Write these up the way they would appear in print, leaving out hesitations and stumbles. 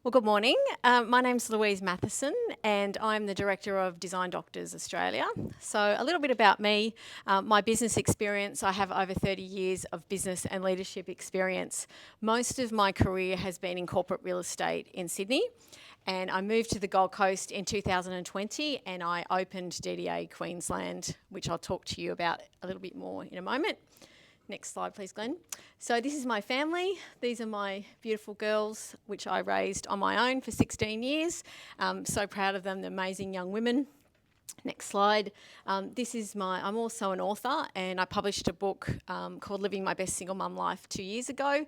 Well, good morning. My name's Louise Mathison and I'm the Director of Design Doctors Australia. So a little bit about me, my business experience. I have over 30 years of business and leadership experience. Most of my career has been in corporate real estate in Sydney, and I moved to the Gold Coast in 2020 and I opened DDA Queensland, which I'll talk to you about a little bit more in a moment. Next slide, please, Glenn. So this is my family. These are my beautiful girls, which I raised on my own for 16 years. So proud of them, they're amazing young women. Next slide. I'm also an author, and I published a book called Living My Best Single Mum Life 2 years ago.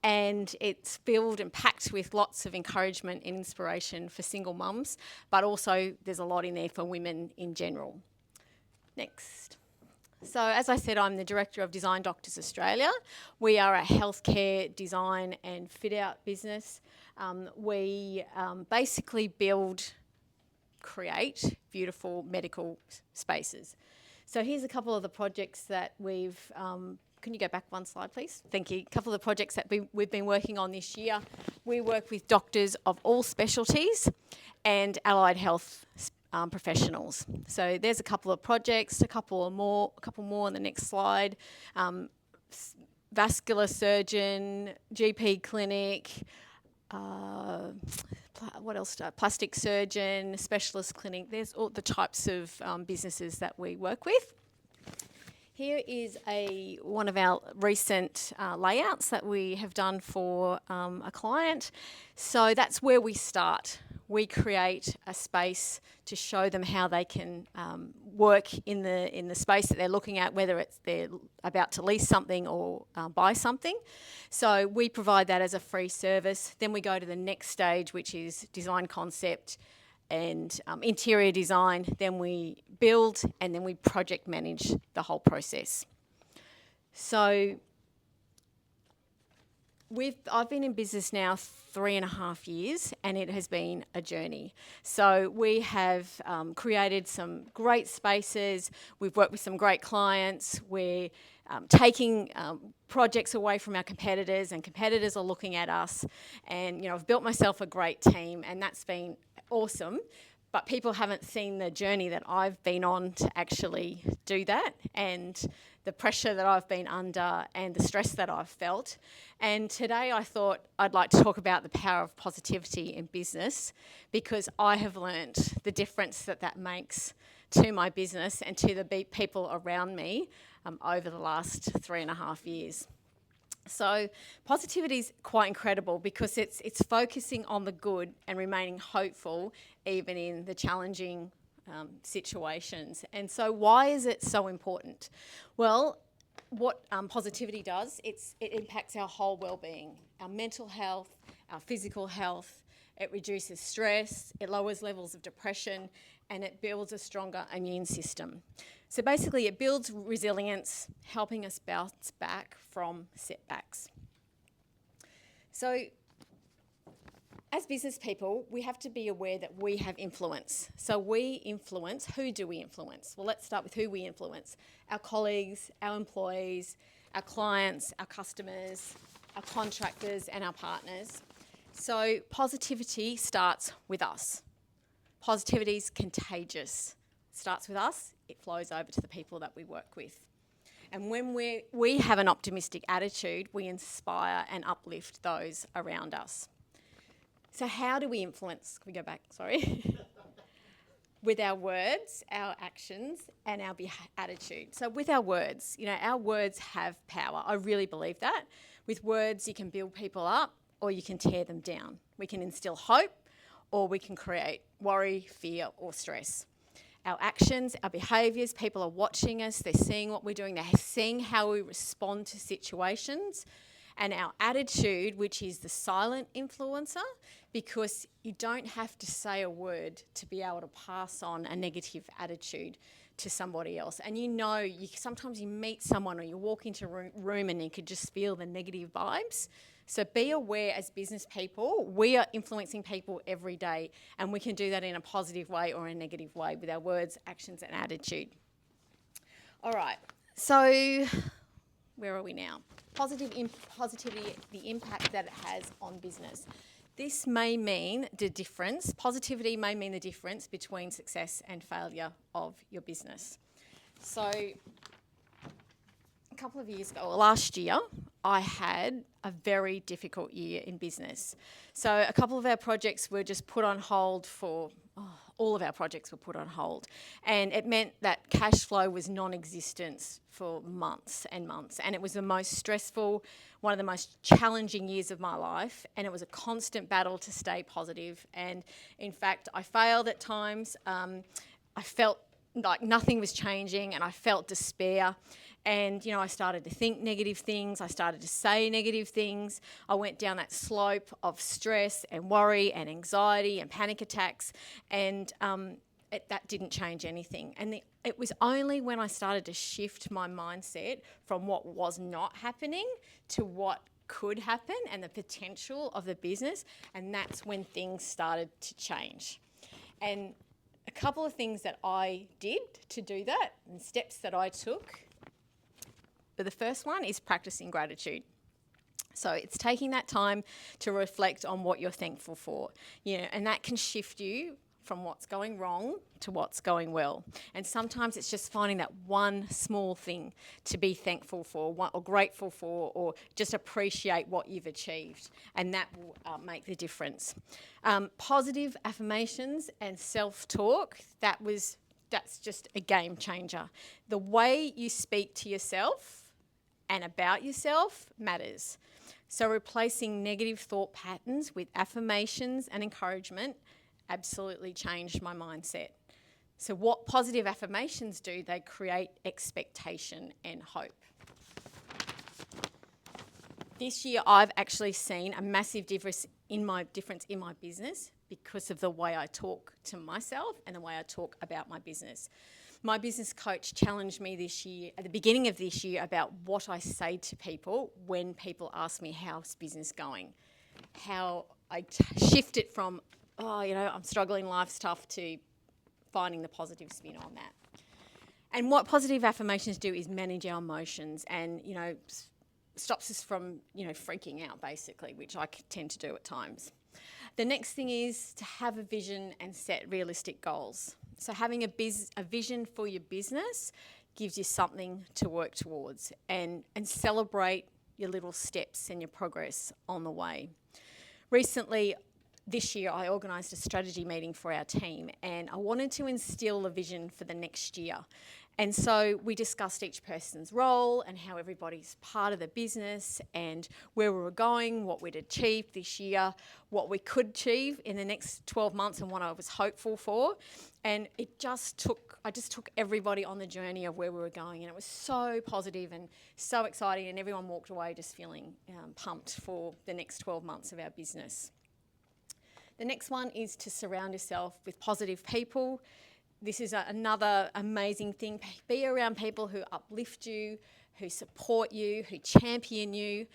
And it's filled and packed with lots of encouragement and inspiration for single mums, but also there's a lot in there for women in general. Next. So as I said, I'm the Director of Design Doctors Australia. We are a healthcare design and fit out business. We basically create beautiful medical spaces. So here's a couple of the projects that we've, can you go back one slide please? Thank you. A couple of the projects that we've been working on this year. We work with doctors of all specialties and allied health professionals. So there's a couple of projects, a couple more on the next slide. Vascular surgeon, GP clinic, what else? Plastic surgeon, specialist clinic. There's all the types of businesses that we work with. Here is one of our recent layouts that we have done for a client. So that's where we start. We create a space to show them how they can work in the space that they're looking at, whether they're about to lease something or buy something. So we provide that as a free service. Then we go to the next stage, which is design concept and interior design. Then we build and then we project manage the whole process. So I've been in business now 3.5 years, and it has been a journey. So we have created some great spaces. We've worked with some great clients. We're taking projects away from our competitors, and competitors are looking at us. And I've built myself a great team, and that's been awesome. But people haven't seen the journey that I've been on to actually do that, and the pressure that I've been under and the stress that I've felt. And today I thought I'd like to talk about the power of positivity in business, because I have learnt the difference that makes to my business and to the people around me over the last 3.5 years. So positivity is quite incredible because it's focusing on the good and remaining hopeful even in the challenging situations. And so why is it so important? Well, what positivity does, it impacts our whole well-being, our mental health, our physical health. It reduces stress, it lowers levels of depression, and it builds a stronger immune system. So basically it builds resilience, helping us bounce back from setbacks. So as business people, we have to be aware that we have influence. So we influence. Who do we influence? Well, let's start with who we influence. Our colleagues, our employees, our clients, our customers, our contractors, and our partners. So positivity starts with us. Positivity is contagious. It starts with us, it flows over to the people that we work with. And when we have an optimistic attitude, we inspire and uplift those around us. So how do we influence? Can we go back? Sorry. With our words, our actions, and our attitude. So with our words, our words have power. I really believe that. With words, you can build people up or you can tear them down. We can instill hope or we can create worry, fear, or stress. Our actions, our behaviours, people are watching us, they're seeing what we're doing, they're seeing how we respond to situations. And our attitude, which is the silent influencer, because you don't have to say a word to be able to pass on a negative attitude to somebody else. And sometimes you meet someone or you walk into a room and you could just feel the negative vibes. So be aware as business people, we are influencing people every day, and we can do that in a positive way or a negative way with our words, actions, and attitude. All right, so where are we now? Positivity, the impact that it has on business. This may mean the difference, positivity may mean the difference between success and failure of your business. So a couple of years ago, or last year, I had a very difficult year in business. So a couple of our projects were just put on hold all of our projects were put on hold. And it meant that cash flow was non-existent for months and months. And it was the most stressful, one of the most challenging years of my life. And it was a constant battle to stay positive. And in fact, I failed at times. I felt like nothing was changing and I felt despair. And, you know, I started to think negative things. I started to say negative things. I went down that slope of stress and worry and anxiety and panic attacks. And that didn't change anything. And it was only when I started to shift my mindset from what was not happening to what could happen and the potential of the business. And that's when things started to change. And a couple of things that I did to do that and steps that I took. But the first one is practicing gratitude. So it's taking that time to reflect on what you're thankful for, and that can shift you from what's going wrong to what's going well. And sometimes it's just finding that one small thing to be thankful for or grateful for, or just appreciate what you've achieved. And that will make the difference. Positive affirmations and self-talk, that's just a game changer. The way you speak to yourself and about yourself matters. So replacing negative thought patterns with affirmations and encouragement absolutely changed my mindset. So what positive affirmations do? They create expectation and hope. This year I've actually seen a massive difference in my business because of the way I talk to myself and the way I talk about my business. My business coach challenged me this year, at the beginning of this year, about what I say to people when people ask me how's business going. How I shift it from, I'm struggling, life's tough, to finding the positive spin on that. And what positive affirmations do is manage our emotions and, stops us from, freaking out basically, which I tend to do at times. The next thing is to have a vision and set realistic goals. So having a vision for your business gives you something to work towards and celebrate your little steps and your progress on the way. Recently, this year, I organised a strategy meeting for our team and I wanted to instill a vision for the next year. And so we discussed each person's role and how everybody's part of the business and where we were going, what we'd achieved this year, what we could achieve in the next 12 months and what I was hopeful for. And I just took everybody on the journey of where we were going, and it was so positive and so exciting, and everyone walked away just feeling pumped for the next 12 months of our business. The next one is to surround yourself with positive people. This is another amazing thing. Be around people who uplift you, who support you, who champion you.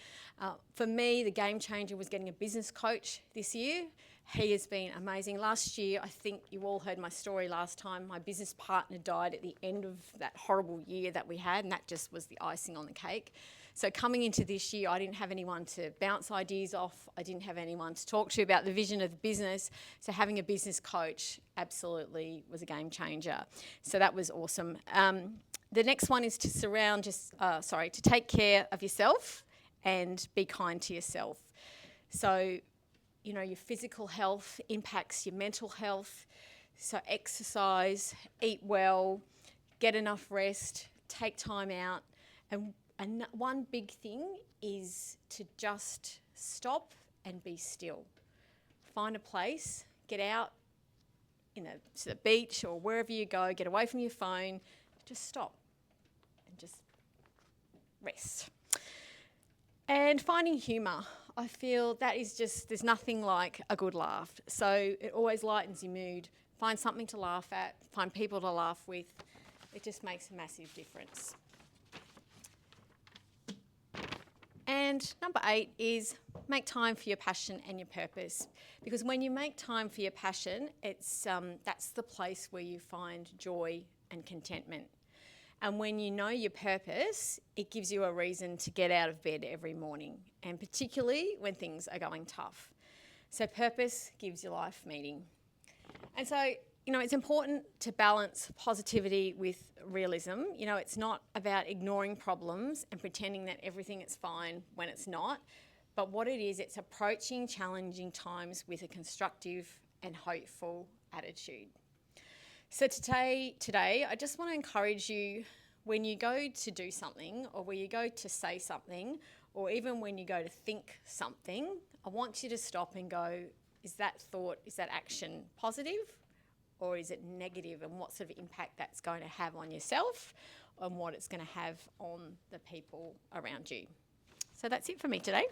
For me, the game changer was getting a business coach this year. He has been amazing. Last year, I think you all heard my story last time, my business partner died at the end of that horrible year that we had, and that just was the icing on the cake. So coming into this year, I didn't have anyone to bounce ideas off. I didn't have anyone to talk to about the vision of the business. So having a business coach absolutely was a game changer. So that was awesome. The next one is to take care of yourself and be kind to yourself. So, your physical health impacts your mental health. So exercise, eat well, get enough rest, take time out. And one big thing is to just stop and be still. Find a place, get out to the beach or wherever you go, get away from your phone, just stop and just rest. And finding humour. I feel that is there's nothing like a good laugh. So it always lightens your mood. Find something to laugh at, find people to laugh with. It just makes a massive difference. And number 8 is make time for your passion and your purpose. Because when you make time for your passion, that's the place where you find joy and contentment. And when you know your purpose, it gives you a reason to get out of bed every morning, and particularly when things are going tough. So purpose gives your life meaning. And so, it's important to balance positivity with realism. It's not about ignoring problems and pretending that everything is fine when it's not. But what it is, it's approaching challenging times with a constructive and hopeful attitude. So today, I just want to encourage you, when you go to do something, or when you go to say something, or even when you go to think something, I want you to stop and go, is that thought, is that action positive, or is it negative, and what sort of impact that's going to have on yourself and what it's going to have on the people around you. So that's it for me today.